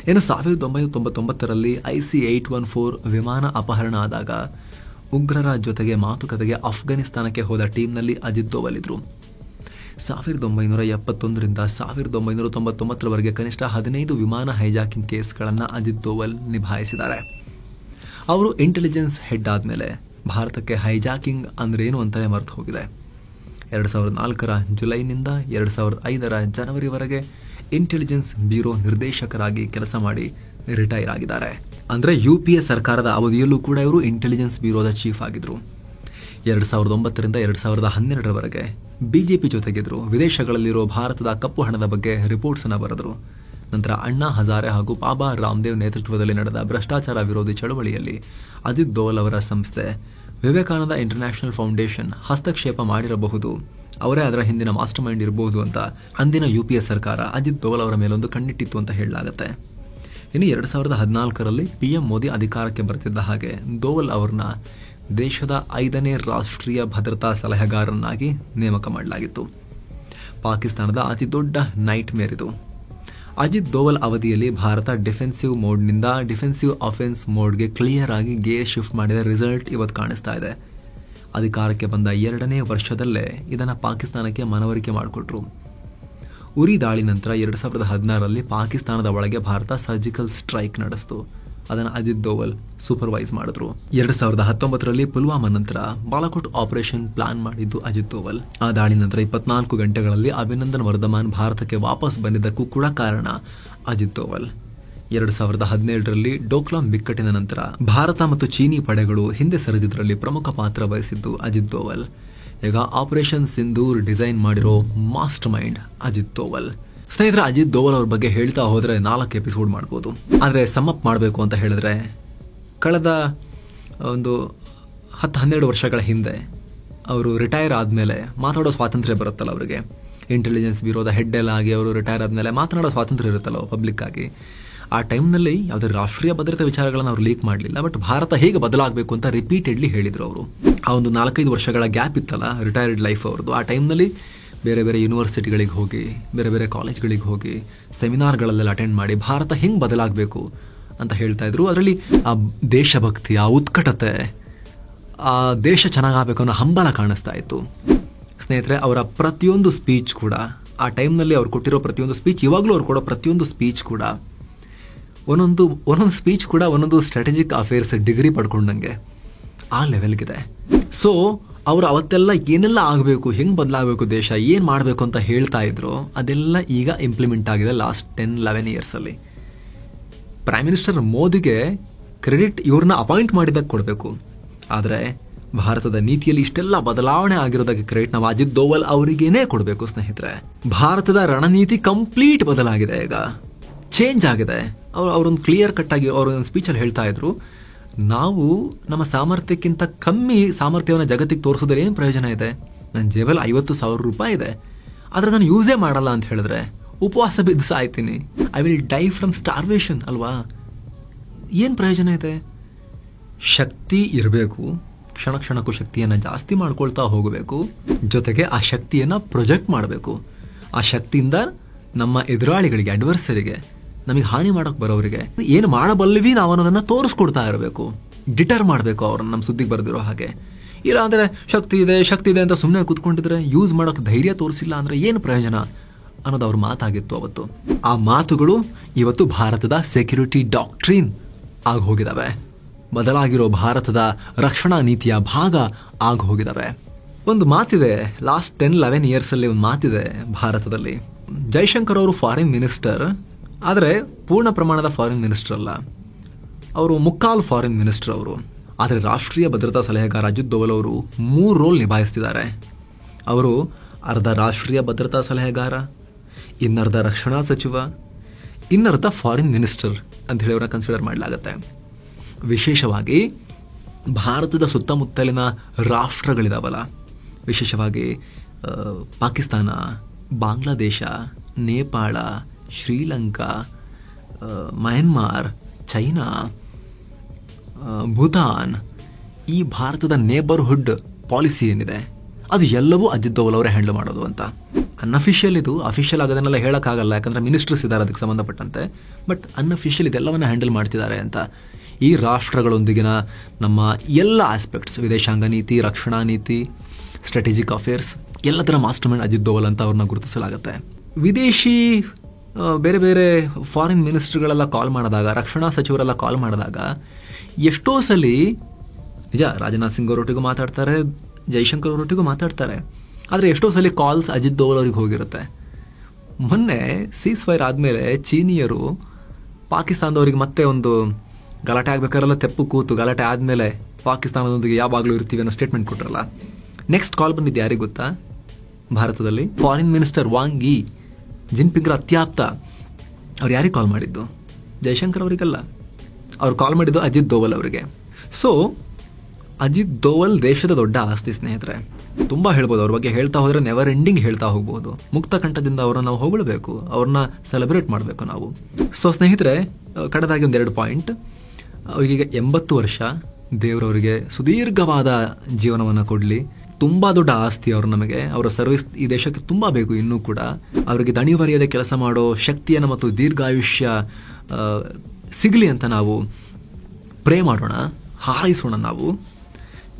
ಇನ್ನು 1999ರಲ್ಲಿ IC-814 ವಿಮಾನ ಅಪಹರಣ ಆದಾಗ ಉಗ್ರರ ಜೊತೆಗೆ ಮಾತುಕತೆಗೆ ಅಫ್ಘಾನಿಸ್ತಾನಕ್ಕೆ ಹೋದ ಟೀಮ್ನಲ್ಲಿ ಅಜಿತ್ ದೋವಲ್ ಇದ್ರು. 1971ರಿಂದ 1999ರವರೆಗೆ ಕನಿಷ್ಠ 15 ವಿಮಾನ ಹೈಜಾಕಿಂಗ್ ಕೇಸ್ಗಳನ್ನು ಅಜಿತ್ ದೋವಲ್ ನಿಭಾಯಿಸಿದ್ದಾರೆ. ಅವರು ಇಂಟೆಲಿಜೆನ್ಸ್ ಹೆಡ್ ಆದಮೇಲೆ ಭಾರತಕ್ಕೆ ಹೈಜಾಕಿಂಗ್ ಅಂದ್ರೇನು ಅಂತಲೇ ಮರೆತು ಹೋಗಿದೆ. 2004ರ ಜುಲೈನಿಂದ 2005ರ ಜನವರಿವರೆಗೆ ಇಂಟೆಲಿಜೆನ್ಸ್ ಬ್ಯೂರೋ ನಿರ್ದೇಶಕರಾಗಿ ಕೆಲಸ ಮಾಡಿ ರಿಟೈರ್ ಆಗಿದ್ದಾರೆ. ಅಂದರೆ UPA ಸರ್ಕಾರದ ಅವಧಿಯಲ್ಲೂ ಕೂಡ ಇವರು ಇಂಟೆಲಿಜೆನ್ಸ್ ಬ್ಯೂರೋದ ಚೀಫ್ ಆಗಿದ್ರು. 2009ರಿಂದ 2012ರವರೆಗೆ BJP ಜೊತೆಗಿದ್ರು. ವಿದೇಶಗಳಲ್ಲಿರೋ ಭಾರತದ ಕಪ್ಪು ಹಣದ ಬಗ್ಗೆ ರಿಪೋರ್ಟ್ಸ್ ಅನ್ನು ಬರೆದ್ರು. ನಂತರ ಅಣ್ಣಾ ಹಜಾರೆ ಹಾಗೂ ಬಾಬಾ ರಾಮದೇವ್ ನೇತೃತ್ವದಲ್ಲಿ ನಡೆದ ಭ್ರಷ್ಟಾಚಾರ ವಿರೋಧಿ ಚಳವಳಿಯಲ್ಲಿ ಅಜಿತ್ ದೋವಲ್ ಅವರ ಸಂಸ್ಥೆ ವಿವೇಕಾನಂದ ಇಂಟರ್ನ್ಯಾಷನಲ್ ಫೌಂಡೇಶನ್ ಹಸ್ತಕ್ಷೇಪ ಮಾಡಿರಬಹುದು, ಅವರೇ ಅದರ ಹಿಂದಿನ ಮಾಸ್ಟರ್ ಮೈಂಡ್ ಇರಬಹುದು ಅಂತ ಅಂದಿನ UPA ಸರ್ಕಾರ ಅಜಿತ್ ದೋವಲ್ ಅವರ ಮೇಲೊಂದು ಕಣ್ಣಿಟ್ಟಿತ್ತು ಅಂತ ಹೇಳಲಾಗುತ್ತೆ. ಇನ್ನು 2014ರಲ್ಲಿ PM ಮೋದಿ ಅಧಿಕಾರಕ್ಕೆ ಬರ್ತಿದ್ದ ಹಾಗೆ ದೋವಲ್ ಅವರನ್ನ ದೇಶದ 5ನೇ ರಾಷ್ಟ್ರೀಯ ಭದ್ರತಾ ಸಲಹೆಗಾರನಾಗಿ ನೇಮಕ ಮಾಡಲಾಗಿತ್ತು. ಪಾಕಿಸ್ತಾನದ ಅತಿ ದೊಡ್ಡ ನೈಟ್ ಮೇರ್ ಇದು. ಅಜಿತ್ ದೋವಲ್ ಅವಧಿಯಲ್ಲಿ ಭಾರತ ಡಿಫೆನ್ಸಿವ್ ಮೋಡ್ನಿಂದ ಡಿಫೆನ್ಸಿವ್ ಅಫೆನ್ಸ್ ಮೋಡ್ಗೆ ಕ್ಲಿಯರ್ ಆಗಿ ಗೇರ್ ಶಿಫ್ಟ್ ಮಾಡಿದ ರಿಸಲ್ಟ್ ಇವತ್ತು ಕಾಣಿಸ್ತಾ ಇದೆ. ಅಧಿಕಾರಕ್ಕೆ ಬಂದ 2ನೇ ವರ್ಷದಲ್ಲೇ ಇದನ್ನು ಪಾಕಿಸ್ತಾನಕ್ಕೆ ಮನವರಿಕೆ ಮಾಡಿಕೊಟ್ರು. ಉರಿ ದಾಳಿ ನಂತರ 2016ರಲ್ಲಿ ಪಾಕಿಸ್ತಾನದ ಒಳಗೆ ಭಾರತ ಸರ್ಜಿಕಲ್ ಸ್ಟ್ರೈಕ್ ನಡೆಸಿತು. ಅದನ್ನು ಅಜಿತ್ ದೋವಲ್ ಸೂಪರ್ವೈಸ್ ಮಾಡಿದ್ರು. 2019ರಲ್ಲಿ ಪುಲ್ವಾಮಾ ನಂತರ ಬಾಲಾಕೋಟ್ ಆಪರೇಷನ್ ಪ್ಲಾನ್ ಮಾಡಿದ್ದು ಅಜಿತ್ ದೋವಲ್. ಆ ದಾಳಿ ನಂತರ 24 ಗಂಟೆಗಳಲ್ಲಿ ಅಭಿನಂದನ್ ವರ್ಧಮಾನ್ ಭಾರತಕ್ಕೆ ವಾಪಸ್ ಬಂದಿದ್ದಕ್ಕೂ ಕೂಡ ಕಾರಣ ಅಜಿತ್ ದೋವಲ್. 2017ರಲ್ಲಿ ಡೋಕ್ಲಾಂ ಬಿಕ್ಕಟ್ಟಿನ ನಂತರ ಭಾರತ ಮತ್ತು ಚೀನಿ ಪಡೆಗಳು ಹಿಂದೆ ಸರಿದಿದ್ರಲ್ಲಿ ಪ್ರಮುಖ ಪಾತ್ರ ವಹಿಸಿದ್ದು ಅಜಿತ್ ದೋವಲ್. ಈಗ ಆಪರೇಷನ್ ಸಿಂಧೂರ್ ಡಿಸೈನ್ ಮಾಡಿರೋ ಮಾಸ್ಟರ್ ಮೈಂಡ್ ಅಜಿತ್ ದೋವಲ್. ಸ್ನೇಹಿತರೆ, ಅಜಿತ್ ದೋವಲ್ ಅವ್ರ ಬಗ್ಗೆ ಹೇಳ್ತಾ ಹೋದ್ರೆ 4 ಎಪಿಸೋಡ್ ಮಾಡ್ಬೋದು. ಆದರೆ ಸಮ್ಮಪ್ ಮಾಡಬೇಕು ಅಂತ ಹೇಳಿದ್ರೆ, ಕಳೆದ ಒಂದು 10-12 ವರ್ಷಗಳ ಹಿಂದೆ ಅವರು ರಿಟೈರ್ ಆದಮೇಲೆ ಮಾತಾಡೋ ಸ್ವಾತಂತ್ರ್ಯ ಬರುತ್ತಲ್ಲ ಅವರಿಗೆ. ಇಂಟೆಲಿಜೆನ್ಸ್ ಬ್ಯೂರೋದ ಹೆಡ್ ಎಲ್ಲ ಆಗಿ ಅವರು ರಿಟೈರ್ ಆದಮೇಲೆ ಮಾತನಾಡೋ ಸ್ವಾತಂತ್ರ್ಯ ಇರುತ್ತಲ್ಲ ಪಬ್ಲಿಕ್ ಆಗಿ. ಆ ಟೈಮ್ನಲ್ಲಿ ಯಾವುದೇ ರಾಷ್ಟ್ರೀಯ ಭದ್ರತಾ ವಿಚಾರಗಳನ್ನು ಅವ್ರು ಲೀಕ್ ಮಾಡಲಿಲ್ಲ. ಬಟ್ ಭಾರತ ಹೇಗೆ ಬದಲಾಗಬೇಕು ಅಂತ ರಿಪೀಟೆಡ್ಲಿ ಹೇಳಿದ್ರು ಅವರು. ಆ ಒಂದು 4-5 ವರ್ಷಗಳ ಗ್ಯಾಪ್ ಇತ್ತಲ್ಲ ರಿಟೈರ್ಡ್ ಲೈಫ್ ಅವ್ರದ್ದು, ಆ ಟೈಮ್ನಲ್ಲಿ ಬೇರೆ ಬೇರೆ ಯೂನಿವರ್ಸಿಟಿಗಳಿಗೆ ಹೋಗಿ, ಬೇರೆ ಬೇರೆ ಕಾಲೇಜ್ಗಳಿಗೆ ಹೋಗಿ, ಸೆಮಿನಾರ್ಗಳಲ್ಲೆಲ್ಲ ಅಟೆಂಡ್ ಮಾಡಿ ಭಾರತ ಹೆಂಗೆ ಬದಲಾಗಬೇಕು ಅಂತ ಹೇಳ್ತಾ ಇದ್ರು. ಅದರಲ್ಲಿ ಆ ದೇಶಭಕ್ತಿ, ಆ ಉತ್ಕಟತೆ, ಆ ದೇಶ ಚೆನ್ನಾಗಾಗಬೇಕು ಅನ್ನೋ ಹಂಬಲ ಕಾಣಿಸ್ತಾ ಇತ್ತು. ಸ್ನೇಹಿತರೆ, ಅವರ ಪ್ರತಿಯೊಂದು ಸ್ಪೀಚ್ ಕೂಡ ಆ ಟೈಮ್ನಲ್ಲಿ ಅವ್ರು ಕೊಟ್ಟಿರೋ ಪ್ರತಿಯೊಂದು ಸ್ಪೀಚ್, ಇವಾಗಲೂ ಅವ್ರು ಕೊಡೋ ಪ್ರತಿಯೊಂದು ಸ್ಪೀಚ್ ಕೂಡ ಒಂದೊಂದು ಸ್ಪೀಚ್ ಕೂಡ ಒಂದೊಂದು ಸ್ಟ್ರಾಟಜಿಕ್ ಅಫೇರ್ಸ್ ಡಿಗ್ರಿ ಪಡ್ಕೊಂಡಂಗೆ ಆ ಲೆವೆಲ್ಗಿದೆ. ಸೊ ಅವರು ಅವತ್ತೆಲ್ಲ ಏನೆಲ್ಲ ಆಗಬೇಕು, ಹೆಂಗೆ ಬದಲಾಗಬೇಕು, ದೇಶ ಏನು ಮಾಡಬೇಕು ಅಂತ ಹೇಳ್ತಾ ಇದ್ರು, ಅದೆಲ್ಲ ಈಗ ಇಂಪ್ಲಿಮೆಂಟ್ ಆಗಿದೆ ಲಾಸ್ಟ್ 10-11 ಇಯರ್ಸಲ್ಲಿ. ಪ್ರೈಮ್ ಮಿನಿಸ್ಟರ್ ಮೋದಿಗೆ ಕ್ರೆಡಿಟ್ ಇವ್ರನ್ನ ಅಪಾಯಿಂಟ್ ಮಾಡಿದಾಗ ಕೊಡಬೇಕು, ಆದರೆ ಭಾರತದ ನೀತಿಯಲ್ಲಿ ಇಷ್ಟೆಲ್ಲ ಬದಲಾವಣೆ ಆಗಿರೋದಕ್ಕೆ ಕ್ರೆಡಿಟ್ ನಾವು ಅಜಿತ್ ದೋವಲ್ ಅವರಿಗೇನೆ ಕೊಡಬೇಕು ಸ್ನೇಹಿತರೆ. ಭಾರತದ ರಣನೀತಿ ಕಂಪ್ಲೀಟ್ ಬದಲಾಗಿದೆ, ಈಗ ಚೇಂಜ್ ಆಗಿದೆ. ಅವರೊಂದು ಕ್ಲಿಯರ್ ಕಟ್ ಆಗಿ ಅವರೊಂದು ಸ್ಪೀಚಲ್ಲಿ ಹೇಳ್ತಾ ಇದ್ರು, ನಾವು ನಮ್ಮ ಸಾಮರ್ಥ್ಯಕ್ಕಿಂತ ಕಮ್ಮಿ ಸಾಮರ್ಥ್ಯವನ್ನು ಜಗತ್ತಿಗೆ ತೋರಿಸೋದ್ರೆ ಏನು ಪ್ರಯೋಜನ ಇದೆ? ನನ್ನ ಜೇಬಲ್ಲಿ 50,000 ರೂಪಾಯಿ ಇದೆ, ಆದರೆ ನಾನು ಯೂಸೇ ಮಾಡಲ್ಲ ಅಂತ ಹೇಳಿದ್ರೆ ಉಪವಾಸ ಬಿದ್ದು ಸಾಯ್ತೀನಿ. I will die from starvation ಅಲ್ವಾ? ಏನು ಪ್ರಯೋಜನ ಇದೆ? ಶಕ್ತಿ ಇರಬೇಕು, ಕ್ಷಣ ಕ್ಷಣಕ್ಕೂ ಶಕ್ತಿಯನ್ನು ಜಾಸ್ತಿ ಮಾಡ್ಕೊಳ್ತಾ ಹೋಗಬೇಕು, ಜೊತೆಗೆ ಆ ಶಕ್ತಿಯನ್ನು ಪ್ರೊಜೆಕ್ಟ್ ಮಾಡಬೇಕು. ಆ ಶಕ್ತಿಯಿಂದ ನಮ್ಮ ಎದುರಾಳಿಗಳಿಗೆ, ಅಡ್ವರ್ಸರಿಗೆ, ನಮಗೆ ಹಾನಿ ಮಾಡೋಕೆ ಬರೋರಿಗೆ ಏನು ಮಾಡಬಲ್ಲಿವಿ ನಾವು ಅನ್ನೋದನ್ನ ತೋರಿಸ್ಕೊಡ್ತಾ ಇರಬೇಕು, ಡಿಟರ್ ಮಾಡಬೇಕು ಅವ್ರನ್ನ ನಮ್ಮ ಸುದ್ದಿಗೆ ಬರೆದಿರೋ ಹಾಗೆ. ಇಲ್ಲ ಅಂದರೆ ಶಕ್ತಿ ಇದೆ ಅಂತ ಸುಮ್ಮನೆ ಕೂತ್ಕೊಂಡಿದ್ರೆ, ಯೂಸ್ ಮಾಡೋಕೆ ಧೈರ್ಯ ತೋರಿಸಿಲ್ಲ ಅಂದರೆ ಏನು ಪ್ರಯೋಜನ ಅನ್ನೋದು ಅವ್ರ ಮಾತಾಗಿತ್ತು ಅವತ್ತು. ಆ ಮಾತುಗಳು ಇವತ್ತು ಭಾರತದ ಸೆಕ್ಯೂರಿಟಿ ಡಾಕ್ಟ್ರಿನ್ ಆಗಿ ಹೋಗಿದಾವೆ, ಬದಲಾಗಿರೋ ಭಾರತದ ರಕ್ಷಣಾ ನೀತಿಯ ಭಾಗ ಆಗಿ ಹೋಗಿದಾವೆ. ಒಂದು ಮಾತಿದೆ, ಲಾಸ್ಟ್ 10-11 ಇಯರ್ಸಲ್ಲಿ ಒಂದು ಮಾತಿದೆ ಭಾರತದಲ್ಲಿ. ಜೈಶಂಕರ್ ಅವರು ಫಾರಿನ್ ಮಿನಿಸ್ಟರ್, ಆದರೆ ಪೂರ್ಣ ಪ್ರಮಾಣದ ಫಾರಿನ್ ಮಿನಿಸ್ಟರ್ ಅಲ್ಲ, ಅವರು ಮುಕ್ಕಾಲು ಫಾರಿನ್ ಮಿನಿಸ್ಟರ್ ಅವರು. ಆದರೆ ರಾಷ್ಟ್ರೀಯ ಭದ್ರತಾ ಸಲಹೆಗಾರ ಅಜಿತ್ ದೋವಲ್ ಅವರು 3 ರೋಲ್ ನಿಭಾಯಿಸ್ತಿದ್ದಾರೆ. ಅವರು ಅರ್ಧ ರಾಷ್ಟ್ರೀಯ ಭದ್ರತಾ ಸಲಹೆಗಾರ, ಇನ್ನರ್ಧ ರಕ್ಷಣಾ ಸಚಿವ, ಇನ್ನರ್ಧ ಫಾರಿನ್ ಮಿನಿಸ್ಟರ್ ಅಂತ ಹೇಳಿ ಅವರನ್ನ ಕನ್ಸಿಡರ್ ಮಾಡಲಾಗುತ್ತೆ. ವಿಶೇಷವಾಗಿ ಭಾರತದ ಸುತ್ತಮುತ್ತಲಿನ ರಾಷ್ಟ್ರಗಳಿದಾವಲ್ಲ, ವಿಶೇಷವಾಗಿ ಪಾಕಿಸ್ತಾನ, ಬಾಂಗ್ಲಾದೇಶ, ನೇಪಾಳ, ಶ್ರೀಲಂಕಾ, ಮಯನ್ಮಾರ್, ಚೈನಾ, ಭೂತಾನ್, ಈ ಭಾರತದ ನೇಬರ್ಹುಡ್ ಪಾಲಿಸಿ ಏನಿದೆ ಅದು ಎಲ್ಲವೂ ಅಜಿತ್ ದೋವಲ್ ಅವರೇ ಹ್ಯಾಂಡಲ್ ಮಾಡೋದು ಅಂತ. ಅನ್ಅಫಿಷಿಯಲ್ ಇದು, ಅಫಿಷಿಯಲ್ ಆಗೋದನ್ನೆಲ್ಲ ಹೇಳೋಕ್ಕಾಗಲ್ಲ, ಯಾಕಂದ್ರೆ ಮಿನಿಸ್ಟರ್ಸ್ ಇದ್ದಾರೆ ಅದಕ್ಕೆ ಸಂಬಂಧಪಟ್ಟಂತೆ. ಬಟ್ ಅನ್ಅಫಿಷಿಯಲ್ ಇದೆಲ್ಲವನ್ನ ಹ್ಯಾಂಡಲ್ ಮಾಡ್ತಿದ್ದಾರೆ ಅಂತ. ಈ ರಾಷ್ಟ್ರಗಳೊಂದಿಗಿನ ನಮ್ಮ ಎಲ್ಲ ಆಸ್ಪೆಕ್ಟ್ಸ್, ವಿದೇಶಾಂಗ ನೀತಿ, ರಕ್ಷಣಾ ನೀತಿ, ಸ್ಟ್ರಾಟಜಿಕ್ ಅಫೇರ್ಸ್, ಎಲ್ಲದರ ಮಾಸ್ಟರ್ ಮೈಂಡ್ ಅಜಿತ್ ದೋವಲ್ ಅಂತ ಅವ್ರನ್ನ ಗುರುತಿಸಲಾಗುತ್ತೆ. ವಿದೇಶಿ ಬೇರೆ ಬೇರೆ ಫಾರಿನ್ ಮಿನಿಸ್ಟರ್ಗಳೆಲ್ಲ ಕಾಲ್ ಮಾಡಿದಾಗ, ರಕ್ಷಣಾ ಸಚಿವರೆಲ್ಲ ಕಾಲ್ ಮಾಡಿದಾಗ ಎಷ್ಟೋ ಸಲ ನಿಜ ರಾಜನಾಥ್ ಸಿಂಗ್ ಅವರೊಟ್ಟಿಗೂ ಮಾತಾಡ್ತಾರೆ, ಜೈಶಂಕರ್ ಅವರೊಟ್ಟಿಗೂ ಮಾತಾಡ್ತಾರೆ, ಆದರೆ ಎಷ್ಟೋ ಸಲ ಕಾಲ್ಸ್ ಅಜಿತ್ ದೋವಲ್ ಅವ್ರಿಗೆ ಹೋಗಿರುತ್ತೆ. ಮೊನ್ನೆ ಸೀಸ್ ಫೈರ್ ಆದಮೇಲೆ ಚೀನಿಯರು ಪಾಕಿಸ್ತಾನದವರಿಗೆ ಮತ್ತೆ ಒಂದು ಗಲಾಟೆ ಆಗ್ಬೇಕಾರೆಲ್ಲ ತೆಪ್ಪು ಕೂತು ಗಲಾಟೆ ಆದಮೇಲೆ ಪಾಕಿಸ್ತಾನದೊಂದಿಗೆ ಯಾವಾಗಲೂ ಇರ್ತೀವಿ ಅನ್ನೋ ಸ್ಟೇಟ್ಮೆಂಟ್ ಕೊಟ್ಟರಲ್ಲ. ನೆಕ್ಸ್ಟ್ ಕಾಲ್ ಬಂದಿದ್ದು ಯಾರಿಗೆ ಗೊತ್ತಾ? ಭಾರತದಲ್ಲಿ ಫಾರಿನ್ ಮಿನಿಸ್ಟರ್ ವಾಂಗ್ ಯಿ, ಜಿನ್ಪಿಂಗ್ರ ಅತ್ಯಾಪ್ತ. ಅವ್ರು ಯಾರಿಗೆ ಕಾಲ್ ಮಾಡಿದ್ದು? ಜೈಶಂಕರ್ ಅವರಿಗಲ್ಲ, ಅವ್ರು ಕಾಲ್ ಮಾಡಿದ್ದು ಅಜಿತ್ ದೋವಲ್ ಅವರಿಗೆ. ಸೊ ಅಜಿತ್ ದೋವಲ್ ದೇಶದ ದೊಡ್ಡ ಆಸ್ತಿ ಸ್ನೇಹಿತರೆ. ತುಂಬಾ ಹೇಳ್ಬೋದು ಅವ್ರ ಬಗ್ಗೆ, ಹೇಳ್ತಾ ಹೋದ್ರೆ ನೆವರ್ ಎಂಡಿಂಗ್ ಹೇಳ್ತಾ ಹೋಗ್ಬೋದು. ಮುಕ್ತ ಕಂಠದಿಂದ ಅವ್ರನ್ನ ನಾವು ಹೊಗಳಬೇಕು, ಅವ್ರನ್ನ ಸೆಲೆಬ್ರೇಟ್ ಮಾಡಬೇಕು ನಾವು. ಸೊ ಸ್ನೇಹಿತರೆ, ಕಡೆದಾಗಿ 2 ಪಾಯಿಂಟ್. ಅವರಿಗೆ 80 ವರ್ಷ, ದೇವರವರಿಗೆ ಸುದೀರ್ಘವಾದ ಜೀವನವನ್ನು ಕೊಡಲಿ. ತುಂಬಾ ದೊಡ್ಡ ಆಸ್ತಿ ಅವರು ನಮಗೆ. ಅವರ ಸರ್ವಿಸ್ ಈ ದೇಶಕ್ಕೆ ತುಂಬಾ ಬೇಕು ಇನ್ನೂ ಕೂಡ. ಅವರಿಗೆ ದಣಿವರಿಯದೆ ಕೆಲಸ ಮಾಡೋ ಶಕ್ತಿಯನ್ನು ಮತ್ತು ದೀರ್ಘಾಯುಷ್ಯ ಸಿಗಲಿ ಅಂತ ನಾವು ಪ್ರೇ ಮಾಡೋಣ, ಹಾರೈಸೋಣ ನಾವು.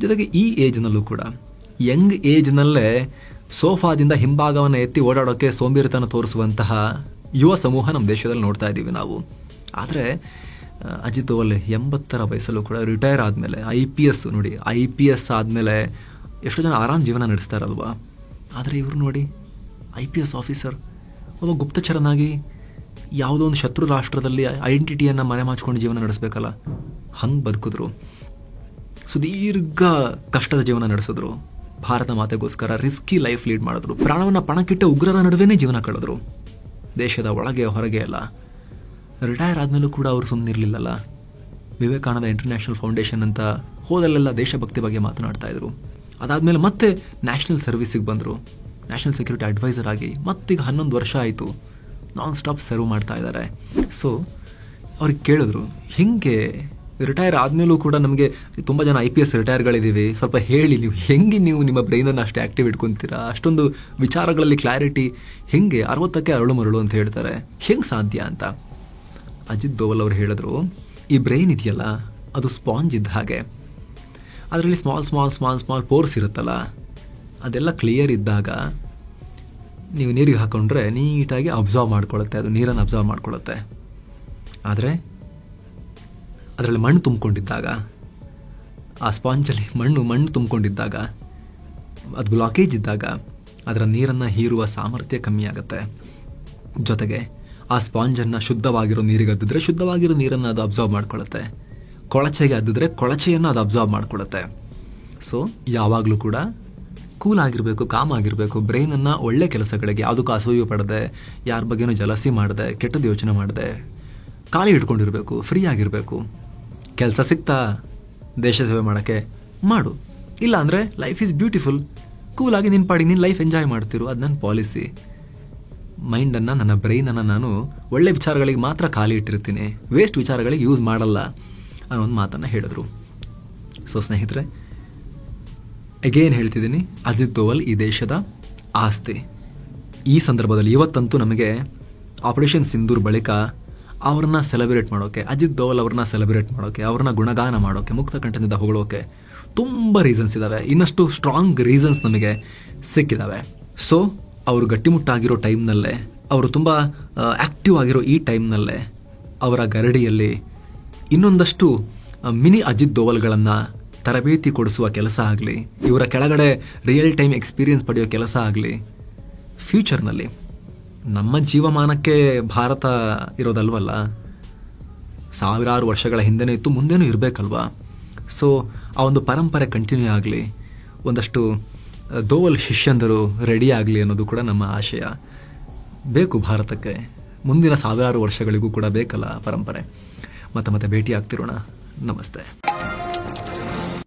ಜೊತೆಗೆ ಈ ಏಜ್ನಲ್ಲೂ ಕೂಡ, ಯಂಗ್ ಏಜ್ನಲ್ಲೇ ಸೋಫಾದಿಂದ ಹಿಂಭಾಗವನ್ನು ಎತ್ತಿ ಓಡಾಡೋಕೆ ಸೋಂಬೇರಿತನ ತೋರಿಸುವಂತಹ ಯುವ ಸಮೂಹ ನಮ್ಮ ದೇಶದಲ್ಲಿ ನೋಡ್ತಾ ಇದ್ದೀವಿ ನಾವು. ಆದರೆ ಅಜಿತ್ ದೋವಲ್ 80ರ ವಯಸ್ಸಲ್ಲೂ ಕೂಡ ರಿಟೈರ್ ಆದಮೇಲೆ IPS ನೋಡಿ, IPS ಆದಮೇಲೆ ಎಷ್ಟೋ ಜನ ಆರಾಮ್ ಜೀವನ ನಡೆಸ್ತಾರಲ್ವಾ. ಆದರೆ ಇವರು ನೋಡಿ, IPS ಆಫೀಸರ್, ಒಬ್ಬ ಗುಪ್ತಚರನಾಗಿ ಯಾವುದೋ ಒಂದು ಶತ್ರು ರಾಷ್ಟ್ರದಲ್ಲಿ ಐಡೆಂಟಿಟಿಯನ್ನು ಮರೆಮಾಚಿಕೊಂಡು ಜೀವನ ನಡೆಸಬೇಕಲ್ಲ, ಹಂಗೆ ಬದುಕಿದ್ರು. ಸುದೀರ್ಘ ಕಷ್ಟದ ಜೀವನ ನಡೆಸಿದ್ರು. ಭಾರತ ಮಾತೆಗೋಸ್ಕರ ರಿಸ್ಕಿ ಲೈಫ್ ಲೀಡ್ ಮಾಡಿದ್ರು. ಪ್ರಾಣವನ್ನು ಪಣಕ್ಕಿಟ್ಟ ಉಗ್ರರ ನಡುವೆನೇ ಜೀವನ ಕಳೆದ್ರು, ದೇಶದ ಒಳಗೆ ಹೊರಗೆ ಎಲ್ಲ. ರಿಟೈರ್ ಆದಮೇಲೂ ಕೂಡ ಅವರು ಸುಮ್ಮನಿರಲಿಲ್ಲಲ್ಲ. ವಿವೇಕಾನಂದ ಇಂಟರ್ನ್ಯಾಷನಲ್ ಫೌಂಡೇಶನ್ ಅಂತ ಹೋದಲ್ಲೆಲ್ಲ ದೇಶಭಕ್ತಿ ಬಗ್ಗೆ ಮಾತನಾಡ್ತಾ ಇದ್ರು. ಅದಾದಮೇಲೆ ಮತ್ತೆ ನ್ಯಾಷನಲ್ ಸರ್ವಿಸಿಗೆ ಬಂದರು, ನ್ಯಾಷನಲ್ ಸೆಕ್ಯೂರಿಟಿ ಅಡ್ವೈಸರ್ ಆಗಿ. ಮತ್ತೀಗ 11 ವರ್ಷ ಆಯಿತು ನಾನ್ ಸ್ಟಾಪ್ ಸರ್ವ್ ಮಾಡ್ತಾ ಇದ್ದಾರೆ. ಸೊ ಅವ್ರಿಗೆ ಕೇಳಿದ್ರು, ಹಿಂಗೆ ರಿಟೈರ್ ಆದಮೇಲೂ ಕೂಡ ನಮಗೆ ತುಂಬ ಜನ IPS ರಿಟೈರ್ಗಳಿದ್ದೀವಿ, ಸ್ವಲ್ಪ ಹೇಳಿ ನೀವು ಹೆಂಗೆ ನೀವು ನಿಮ್ಮ ಬ್ರೈನನ್ನು ಅಷ್ಟೇ ಆ್ಯಕ್ಟಿವ್ ಇಟ್ಕೊತೀರಾ, ಅಷ್ಟೊಂದು ವಿಚಾರಗಳಲ್ಲಿ ಕ್ಲಾರಿಟಿ ಹೆಂಗೆ 60ಕ್ಕೆ ಅರಳು ಮರಳು ಅಂತ ಹೇಳ್ತಾರೆ, ಹೆಂಗೆ ಸಾಧ್ಯ ಅಂತ. ಅಜಿತ್ ದೋವಲ್ ಅವರು ಹೇಳಿದ್ರು, ಈ ಬ್ರೈನ್ ಇದೆಯಲ್ಲ ಅದು ಸ್ಪಾಂಜ್ ಇದ್ದ ಹಾಗೆ. ಅದರಲ್ಲಿ ಸ್ಮಾಲ್ ಪೋರ್ಸ್ ಇರುತ್ತಲ್ಲ, ಅದೆಲ್ಲ ಕ್ಲಿಯರ್ ಇದ್ದಾಗ ನೀವು ನೀರಿಗೆ ಹಾಕೊಂಡ್ರೆ ನೀಟಾಗಿ ಅಬ್ಸರ್ವ್ ಮಾಡ್ಕೊಳ್ಳುತ್ತೆ, ಅದು ನೀರನ್ನು ಅಬ್ಸರ್ವ್ ಮಾಡ್ಕೊಳ್ಳುತ್ತೆ. ಆದರೆ ಅದರಲ್ಲಿ ಮಣ್ಣು ತುಂಬಿಕೊಂಡಿದ್ದಾಗ, ಆ ಸ್ಪಾಂಜಲ್ಲಿ ಮಣ್ಣು ತುಂಬಿಕೊಂಡಿದ್ದಾಗ, ಅದು ಬ್ಲಾಕೇಜ್ ಇದ್ದಾಗ ಅದರ ನೀರನ್ನು ಹೀರುವ ಸಾಮರ್ಥ್ಯ ಕಮ್ಮಿ ಆಗುತ್ತೆ. ಜೊತೆಗೆ ಆ ಸ್ಪಾಂಜನ್ನು ಶುದ್ಧವಾಗಿರೋ ನೀರಿಗೆ ಅದ್ದಿದ್ರೆ ಶುದ್ಧವಾಗಿರೋ ನೀರನ್ನು ಅದು ಅಬ್ಸರ್ವ್ ಮಾಡ್ಕೊಳ್ಳುತ್ತೆ, ಕೊಳಚೆಗೆ ಅದ್ದಿದ್ರೆ ಕೊಳಚೆಯನ್ನು ಅದು ಅಬ್ಸರ್ವ್ ಮಾಡ್ಕೊಳ್ಳುತ್ತೆ. ಸೊ ಯಾವಾಗಲೂ ಕೂಡ ಕೂಲ್ ಆಗಿರಬೇಕು, ಕಾಮ್ ಆಗಿರಬೇಕು. ಬ್ರೈನನ್ನು ಒಳ್ಳೆ ಕೆಲಸಗಳಿಗೆ, ಯಾವುದಕ್ಕೂ ಅಸೂಯೆ ಪಡದೆ, ಯಾರ ಬಗ್ಗೆನೂ ಜಲಸಿ ಮಾಡದೆ, ಕೆಟ್ಟದ್ದು ಯೋಚನೆ ಮಾಡದೆ ಖಾಲಿ ಇಟ್ಕೊಂಡಿರಬೇಕು, ಫ್ರೀ ಆಗಿರಬೇಕು. ಕೆಲಸ ಸಿಗ್ತಾ ದೇಶ ಸೇವೆ ಮಾಡೋಕ್ಕೆ ಮಾಡು, ಇಲ್ಲ ಅಂದರೆ ಲೈಫ್ ಈಸ್ ಬ್ಯೂಟಿಫುಲ್, ಕೂಲಾಗಿ ನಿನ್ನ ಪಾಡಿಗೆ ನಿನ್ನ ಲೈಫ್ ಎಂಜಾಯ್ ಮಾಡ್ತಿರು. ಅದು ನನ್ನ ಪಾಲಿಸಿ. ಮೈಂಡನ್ನು, ನನ್ನ ಬ್ರೈನನ್ನು ನಾನು ಒಳ್ಳೆ ವಿಚಾರಗಳಿಗೆ ಮಾತ್ರ ಖಾಲಿ ಇಟ್ಟಿರ್ತೀನಿ, ವೇಸ್ಟ್ ವಿಚಾರಗಳಿಗೆ ಯೂಸ್ ಮಾಡಲ್ಲ ಅನ್ನೋ ಒಂದು ಮಾತನ್ನು ಹೇಳಿದ್ರು. ಸೊ ಸ್ನೇಹಿತರೆ, ಅಗೇನ್ ಹೇಳ್ತಿದ್ದೀನಿ, ಅಜಿತ್ ದೋವಲ್ ಈ ದೇಶದ ಆಸ್ತಿ. ಈ ಸಂದರ್ಭದಲ್ಲಿ ಇವತ್ತಂತೂ ನಮಗೆ ಆಪರೇಷನ್ ಸಿಂಧೂರ್ ಬಳಿಕ ಅವ್ರನ್ನ ಸೆಲೆಬ್ರೇಟ್ ಮಾಡೋಕೆ, ಅಜಿತ್ ದೋವಲ್ ಅವ್ರನ್ನ ಸೆಲೆಬ್ರೇಟ್ ಮಾಡೋಕೆ, ಅವ್ರನ್ನ ಗುಣಗಾನ ಮಾಡೋಕೆ, ಮುಕ್ತ ಕಂಠದಿಂದ ಹೊಗಳೋಕೆ ತುಂಬ ರೀಸನ್ಸ್ ಇದ್ದಾವೆ. ಇನ್ನಷ್ಟು ಸ್ಟ್ರಾಂಗ್ ರೀಸನ್ಸ್ ನಮಗೆ ಸಿಕ್ಕಿದ್ದಾವೆ. ಸೊ ಅವರು ಗಟ್ಟಿಮುಟ್ಟಾಗಿರೋ ಟೈಮ್ನಲ್ಲೇ, ಅವರು ತುಂಬ ಆ್ಯಕ್ಟಿವ್ ಆಗಿರೋ ಈ ಟೈಮ್ನಲ್ಲೇ ಅವರ ಗರಡಿಯಲ್ಲಿ ಇನ್ನೊಂದಷ್ಟು ಮಿನಿ ಅಜಿತ್ ದೋವಲ್ಗಳನ್ನು ತರಬೇತಿ ಕೊಡಿಸುವ ಕೆಲಸ ಆಗಲಿ, ಇವರ ಕೆಳಗಡೆ ರಿಯಲ್ ಟೈಮ್ ಎಕ್ಸ್ಪೀರಿಯನ್ಸ್ ಪಡೆಯೋ ಕೆಲಸ ಆಗಲಿ, ಫ್ಯೂಚರ್ನಲ್ಲಿ ನಮ್ಮ ಜೀವಮಾನಕ್ಕೆ ಭಾರತ ಇರೋದಲ್ವಲ್ಲ, ಸಾವಿರಾರು ವರ್ಷಗಳ ಹಿಂದೆನೇ ಇತ್ತು, ಮುಂದೆನೂ ಇರಬೇಕಲ್ವಾ. ಸೊ ಆ ಒಂದು ಪರಂಪರೆ ಕಂಟಿನ್ಯೂ ಆಗಲಿ, ಒಂದಷ್ಟು ದೋವಲ್ ಶಿಷ್ಯಂದರು ರೆಡಿ ಆಗಲಿ ಅನ್ನೋದು ಕೂಡ ನಮ್ಮ ಆಶಯ. ಬೇಕು ಭಾರತಕ್ಕೆ, ಮುಂದಿನ ಸಾವಿರಾರು ವರ್ಷಗಳಿಗೂ ಕೂಡ ಬೇಕಲ್ಲ ಪರಂಪರೆ. ಮತ್ತೆ ಭೇಟಿ ಆಗ್ತಿರೋಣ. ನಮಸ್ತೆ.